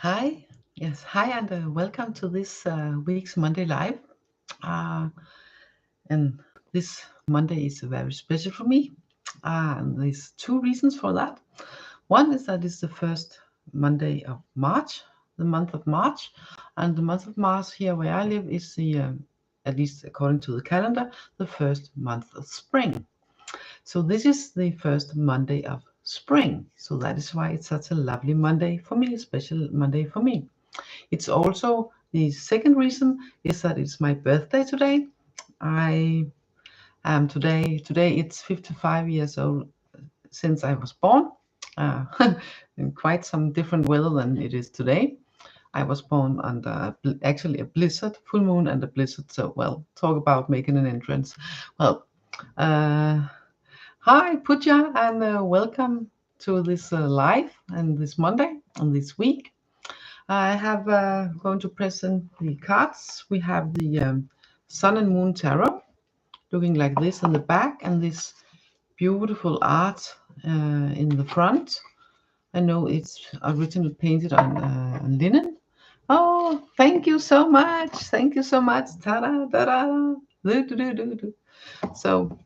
Hi, yes, hi, and welcome to this week's Monday Live. Uh, and this Monday is very special for me. And there's two reasons for that. One is that it's the first Monday of March, the month of March, and the month of March here where I live is at least according to the calendar, the first month of spring. So this is the first Monday of spring. So that is why it's such a lovely Monday for me, a special Monday for me. It's also the second reason is that it's my birthday today. I am today it's 55 years old since I was born. Uh, in quite some different weather than it is today. I was born under actually a blizzard, full moon and a blizzard. So, well, talk about making an entrance. Well, uh, hi, Pooja, and welcome to this live and this Monday and this week. I have going to present the cards. We have the Sun and Moon Tarot, looking like this in the back, and this beautiful art in the front. I know it's originally painted on linen. Oh, thank you so much! Thank you so much! Ta-da, ta-da! Do, do, do, do, do. So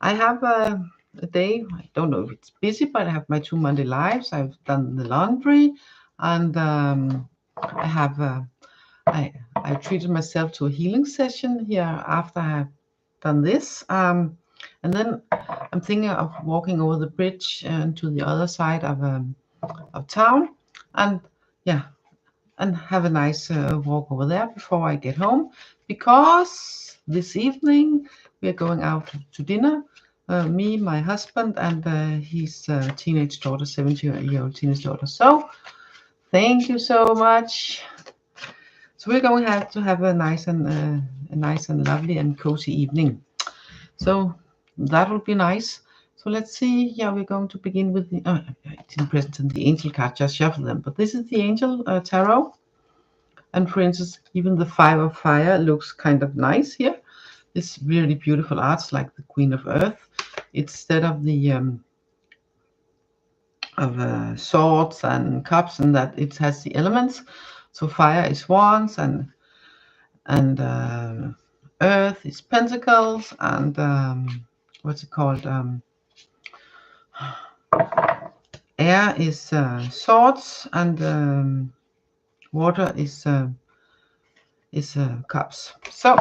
I have a day. I don't know if it's busy, but I have my 2 Monday lives. I've done the laundry, and I have I treated myself to a healing session here after I have done this. And then I'm thinking of walking over the bridge to the other side of town, and yeah, and have a nice walk over there before I get home, because this evening we are going out to dinner. Me, my husband, and his teenage daughter, 17-year-old teenage daughter. So thank you so much. So we're going to have a nice and lovely and cozy evening. So that will be nice. So let's see. Yeah, we're going to begin with the. I didn't present the angel card, just shuffle them. But this is the angel tarot. And for instance, even the Five of Fire looks kind of nice here. It's really beautiful arts like the Queen of Earth. Instead of the swords and cups, and that it has the elements. So fire is wands, and earth is pentacles, and what's it called? Air is swords, and water is cups. So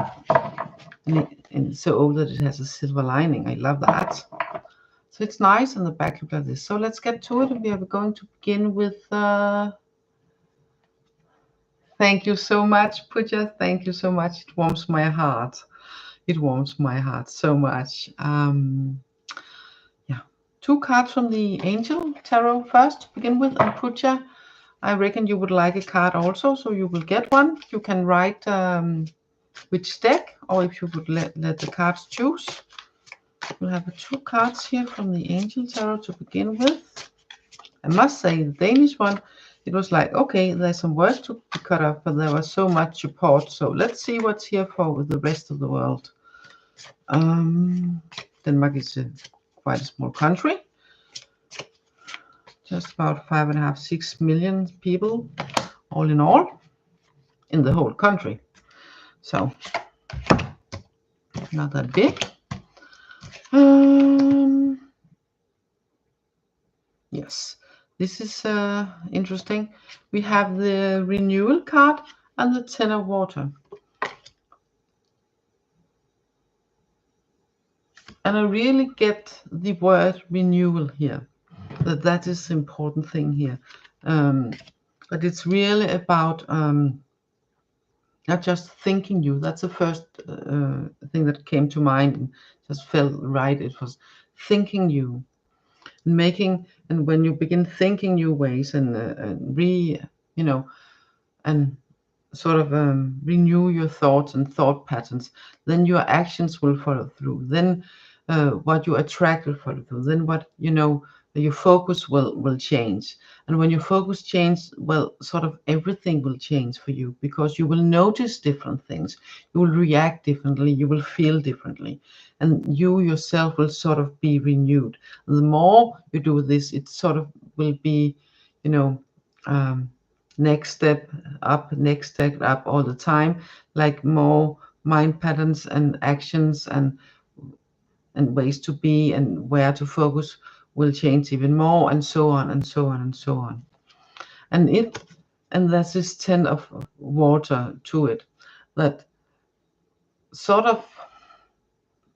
and it's so old that it has a silver lining. I love that. So it's nice, and the back look like this. So let's get to it. We are going to begin with. Thank you so much, Pooja. Thank you so much. It warms my heart. It warms my heart so much. Yeah, two cards from the Angel Tarot first to begin with, and Pooja, I reckon you would like a card also, so you will get one. You can write which deck, or if you would let the cards choose. We'll have two cards here from the Angel Tarot to begin with. I must say, the Danish one, it was like, okay, there's some work to be cut off, but there was so much support. So let's see what's here for the rest of the world. Denmark is quite a small country. Just about 5.5, 6 million people, all in all, in the whole country. So, not that big. Yes, this is interesting. We have the renewal card and the Ten of Water. And I really get the word renewal here. That is the important thing here. But it's really about not just thinking you. That's the first thing that came to mind and just felt right. It was thinking you, making, and when you begin thinking new ways and and sort of renew your thoughts and thought patterns, then your actions will follow through. Then what you attract will follow through. Then what your focus will change. And when your focus changes, well, sort of everything will change for you, because you will notice different things. You will react differently. You will feel differently. And you yourself will sort of be renewed. And the more you do this, it sort of will be, next step up all the time, like more mind patterns and actions and ways to be and where to focus will change even more, and so on and so on and so on. And there's this 10 of water to it that sort of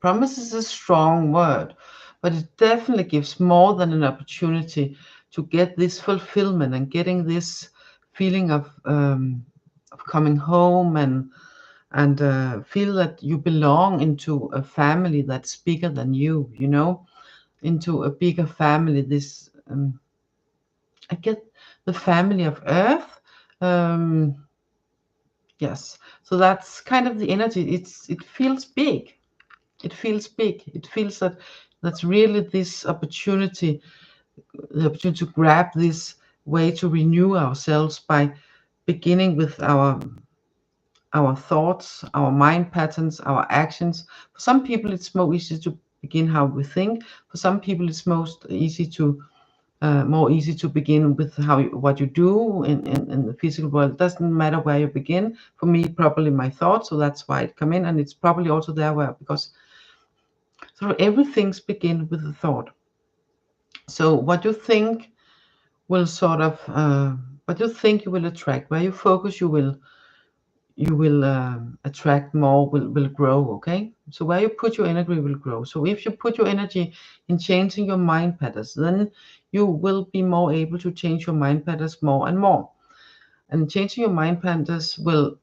promises a strong word, but it definitely gives more than an opportunity to get this fulfillment and getting this feeling of coming home and feel that you belong into a family that's bigger than you, you know, into a bigger family. This I get the family of Earth. Yes, so that's kind of the energy. It feels big. It feels big. It feels that that's really this opportunity, the opportunity to grab this way to renew ourselves by beginning with our thoughts, our mind patterns, our actions. For some people, it's more easy to begin how we think. For some people, it's more easy to begin with what you do in the physical world. It doesn't matter where you begin. For me, probably my thoughts, so that's why it come in, and it's probably also there where because sort of everything's begin with a thought. So what you think will sort of what you think you will attract. Where you focus, you will attract more, will grow. Okay, so where you put your energy will grow. So if you put your energy in changing your mind patterns, then you will be more able to change your mind patterns more and more, and changing your mind patterns will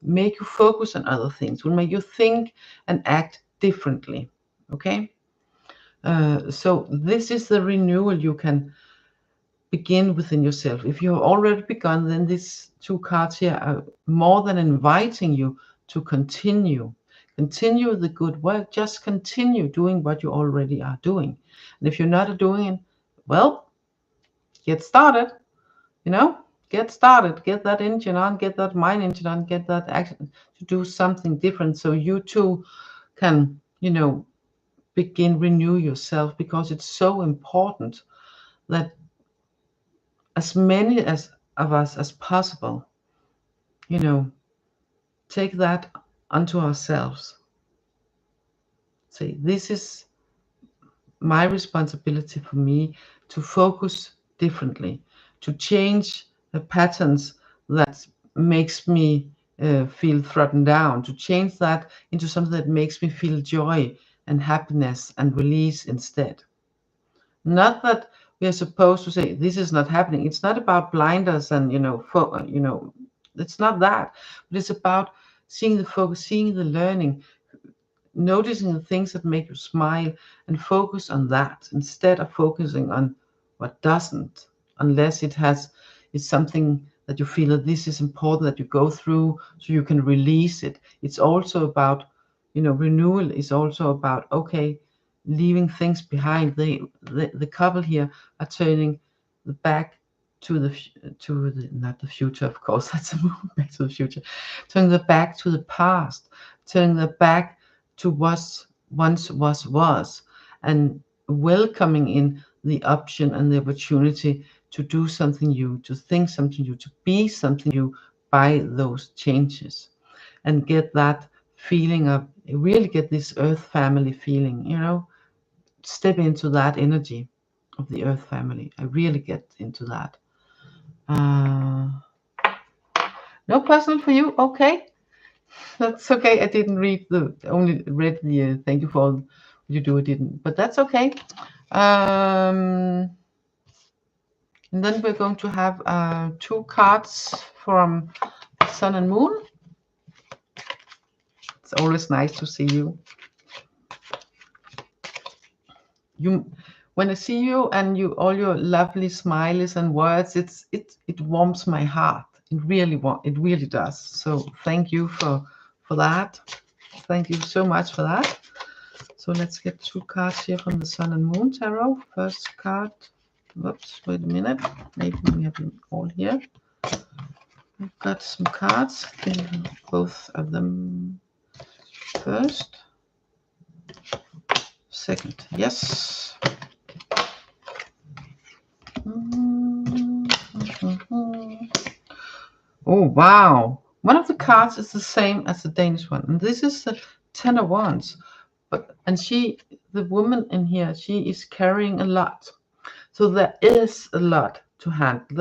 make you focus on other things, will make you think and act differently. Okay, so this is the renewal you can begin within yourself. If you have already begun, then these two cards here are more than inviting you to continue. Continue the good work. Just continue doing what you already are doing. And if you're not doing it, well, get started. You know, get started. Get that engine on. Get that mind engine on. Get that action to do something different, so you too can, you know, begin renew yourself, because it's so important that as many as of us as possible, you know, take that unto ourselves. Say, this is my responsibility for me to focus differently, to change the patterns that makes me feel trodden down, to change that into something that makes me feel joy and happiness and release instead. Not that we are supposed to say this is not happening. It's not about blinders and it's not that. But it's about seeing the focus, seeing the learning, noticing the things that make you smile, and focus on that instead of focusing on what doesn't, unless it's something that you feel that this is important that you go through so you can release it. It's also about, renewal is also about, okay, leaving things behind. The couple here are turning the back to the not the future, of course, that's a move back to the future, turning the back to the past, turning the back to what once was, and welcoming in the option and the opportunity to do something new, to think something new, to be something new by those changes, and get that feeling of, really get this earth family feeling, step into that energy of the earth family. I really get into that. No personal for you, okay? That's okay. I didn't read only read the thank you for all you do. I didn't, but that's okay. And then we're going to have two cards from Sun and Moon. It's always nice to see you. When I see you and all your lovely smiles and words, it warms my heart. It really does. So thank you for that. Thank you so much for that. So let's get two cards here from the Sun and Moon Tarot. First card. Whoops, wait a minute. Maybe we have them all here. We've got some cards. Both of them first. Second, yes. Oh, wow. One of the cards is the same as the Danish one. And this is the Ten of Wands. And the woman in here, she is carrying a lot. So there is a lot to handle.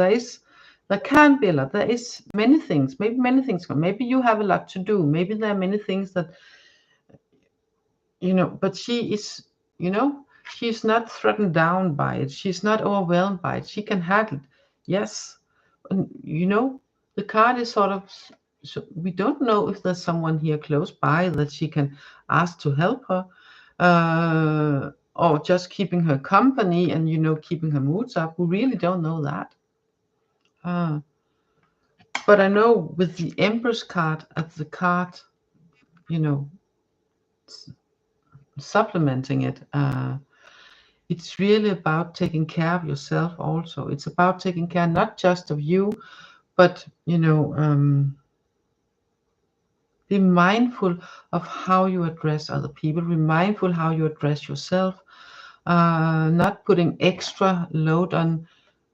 There can be a lot. There is many things. Maybe many things. Maybe you have a lot to do. Maybe there are many things that, but she is, she's not threatened down by it. She's not overwhelmed by it. She can handle it. Yes. And, the card is sort of, so we don't know if there's someone here close by that she can ask to help her, or just keeping her company and, keeping her moods up. We really don't know that. But I know with the Empress card as the card, supplementing it, it's really about taking care of yourself also. It's about taking care not just of you, but, be mindful of how you address other people. Be mindful how you address yourself. Not putting extra load on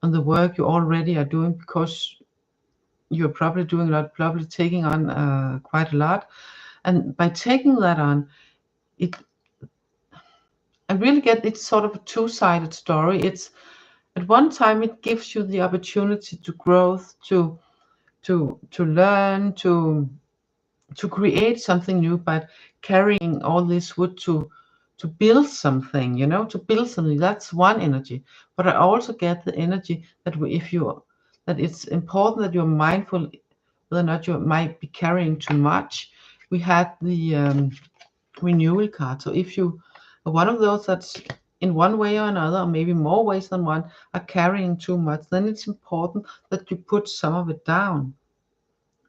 the work you already are doing, because you're probably doing a lot, probably taking on quite a lot. And by taking that on, I really get it's sort of a two-sided story. It's at one time it gives you the opportunity to growth, to learn, to create something new, but carrying all this wood to build something, to build something. That's one energy. But I also get the energy that that it's important that you're mindful whether or not you might be carrying too much. We had the renewal card. So if you are one of those that's in one way or another, or maybe more ways than one, are carrying too much, then it's important that you put some of it down.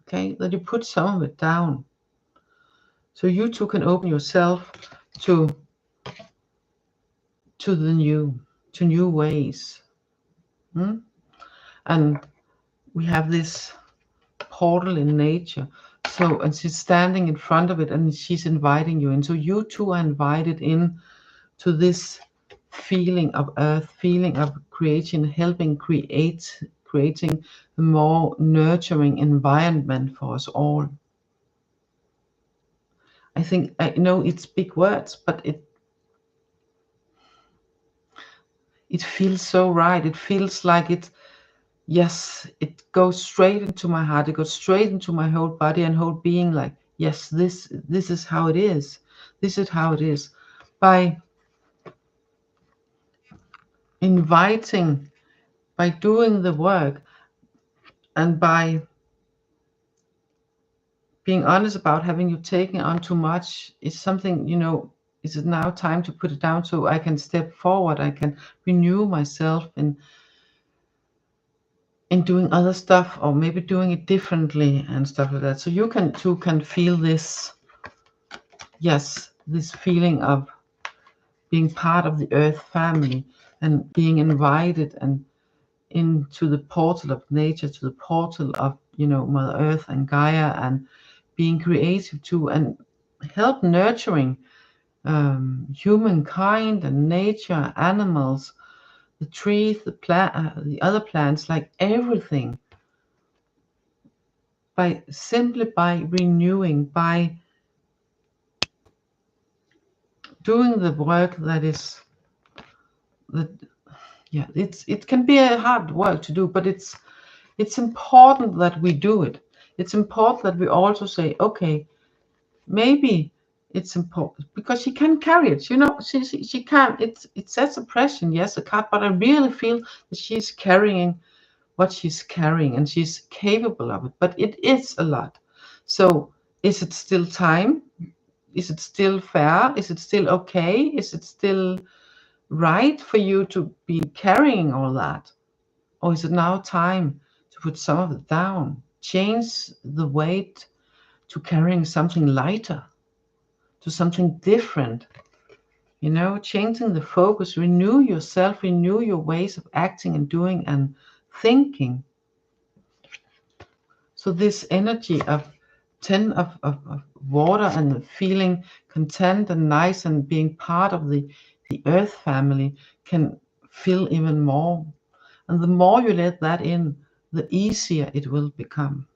Okay, that you put some of it down. So you too can open yourself to new ways. And we have this portal in nature. So, and she's standing in front of it and she's inviting you in. So you too are invited in to this feeling of earth, feeling of creation, helping creating a more nurturing environment for us all. I think, I know it's big words, but it feels so right. It feels like it goes straight into my heart. It goes straight into my whole body and whole being, like, yes, this is how it is. This is how it is. By inviting, by doing the work, and by being honest about having you taken on too much, is something, is it now time to put it down so I can step forward, I can renew myself in doing other stuff, or maybe doing it differently and stuff like that. So you can feel this, yes, this feeling of being part of the earth family and being invited and into the portal of nature, to the portal of, Mother Earth and Gaia, and being creative too, and help nurturing humankind and nature, animals, the trees, the other plants, like everything, simply by renewing, by doing the work that is it can be a hard work to do, but it's important that we do it. It's important that we also say, okay, maybe it's important because she can carry it. She can. It sets a pressure, yes, a card, but I really feel that she's carrying what she's carrying and she's capable of it. But it is a lot. So is it still time? Is it still fair? Is it still okay? Is it still right for you to be carrying all that? Or is it now time to put some of it down? Change the weight to carrying something lighter, to something different. Changing the focus, renew yourself, renew your ways of acting and doing and thinking. So this energy of 10 of water and feeling content and nice and being part of the earth family can feel even more. And the more you let that in, the easier it will become.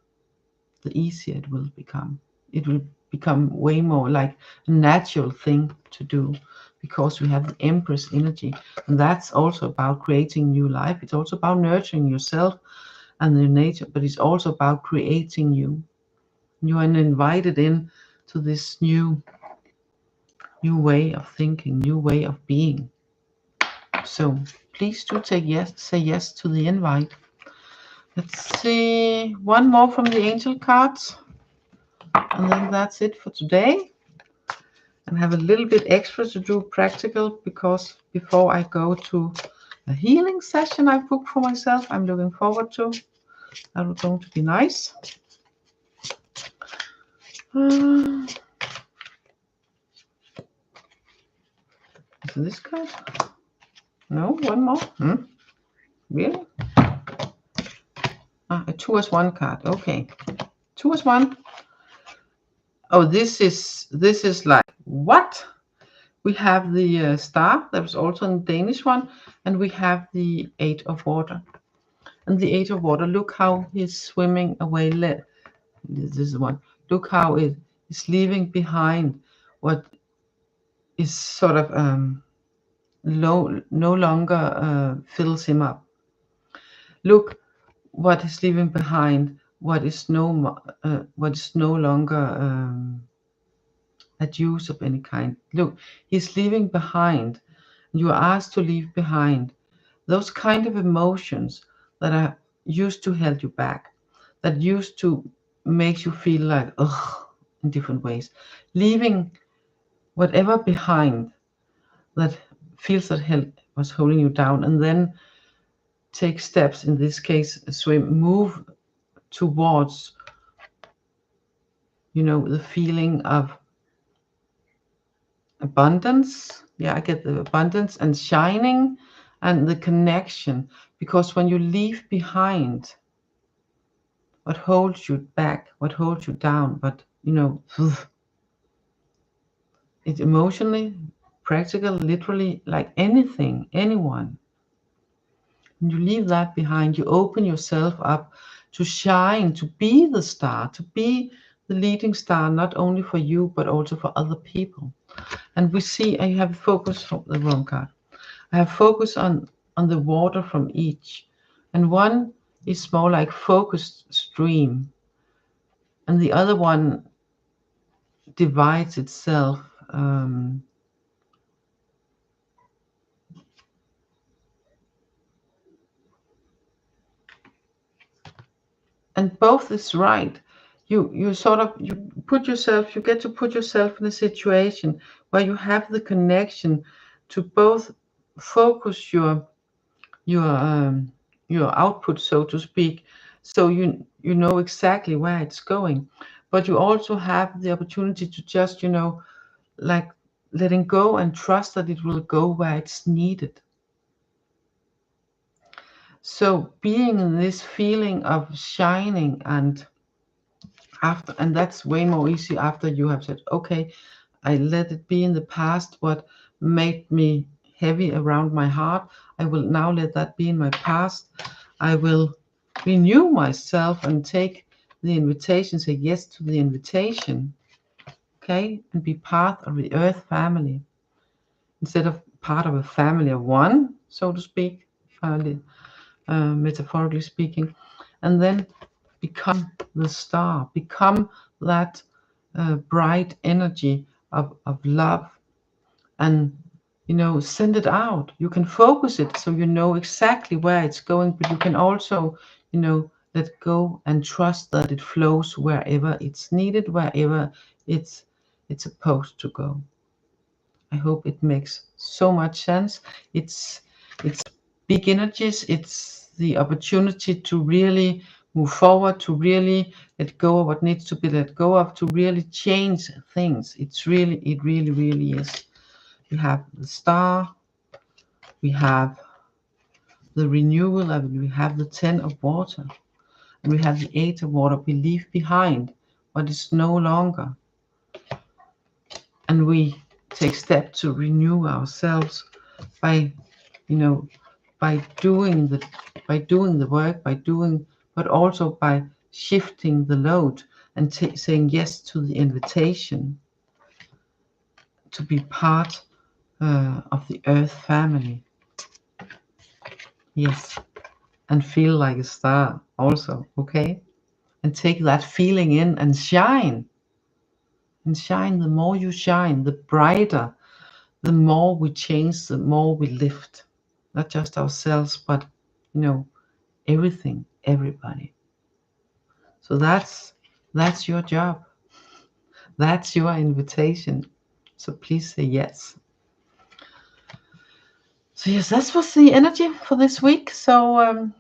the easier it will become. It will become way more like a natural thing to do, because we have the Empress energy, and that's also about creating new life. It's also about nurturing yourself and the nature, but it's also about creating you. You are invited in to this new way of thinking, new way of being. So please do say yes to the invite. Let's see, one more from the angel cards, and then that's it for today. And have a little bit extra to do practical, because before I go to a healing session I've booked for myself, I'm looking forward to. That's going to be nice. Is this card? No, one more. Really? A 2 as 1 card. Okay, 2 as 1. Oh, this is like what? We have the star. There was also a Danish one, and we have the 8 of water. And the 8 of water, look how he's swimming away. This is the one. Look how it is leaving behind what is sort of no longer fills him up. Look what is leaving behind what is no longer at use of any kind. Look, he's leaving behind. You are asked to leave behind those kind of emotions that are used to hold you back, that used to make you feel like ugh in different ways. Leaving whatever behind that feels that was holding you down, and then take steps, in this case move towards the feeling of abundance. I get the abundance and shining and the connection, because when you leave behind what holds you back, what holds you down, but it's emotionally, practical, literally, like anything, anyone. When you leave that behind, you open yourself up to shine, to be the star, to be the leading star, not only for you, but also for other people. And we see, I have focus from the wrong card. I have focus on the water from each. And one is more like focused stream. And the other one divides itself. And both is right. You get to put yourself in a situation where you have the connection to both focus your output, so to speak, so you know exactly where it's going, but you also have the opportunity to just like letting go and trust that it will go where it's needed. So being in this feeling of shining, and that's way more easy after you have said, okay, I let it be in the past what made me heavy around my heart. I will now let that be in my past. I will renew myself and take the invitation, say yes to the invitation, okay, and be part of the earth family instead of part of a family of one, so to speak, metaphorically speaking, and then become the star, become that bright energy of love, and send it out. You can focus it so you know exactly where it's going, but you can also let go and trust that it flows wherever it's needed, wherever it's supposed to go. I hope it makes so much sense. It's big energies. It's the opportunity to really move forward, to really let go of what needs to be let go of, to really change things. It really is. We have the star, we have the renewal, and we have the 10 of water, and we have the 8 of water. We leave behind what is no longer, and we take steps to renew ourselves by doing the work, but also by shifting the load. and saying yes to the invitation to be part of the Earth family. Yes, and feel like a star also, okay? And take that feeling in and shine. And shine. The more you shine, the brighter, the more we change, the more we lift. Not just ourselves, but, you know, everything, everybody. So that's your job. That's your invitation. So please say yes. So yes, that was the energy for this week. So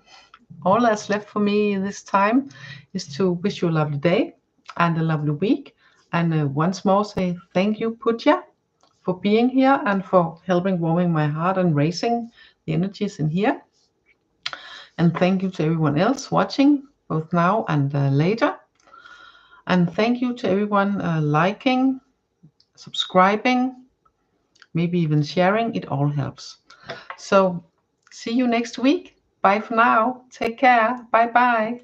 all that's left for me this time is to wish you a lovely day and a lovely week. And once more say thank you, Pooja, for being here and for helping warming my heart and raising the energies in here. And thank you to everyone else watching, both now and later. And thank you to everyone liking, subscribing, maybe even sharing. It all helps. So see you next week. Bye for now. Take care. Bye bye.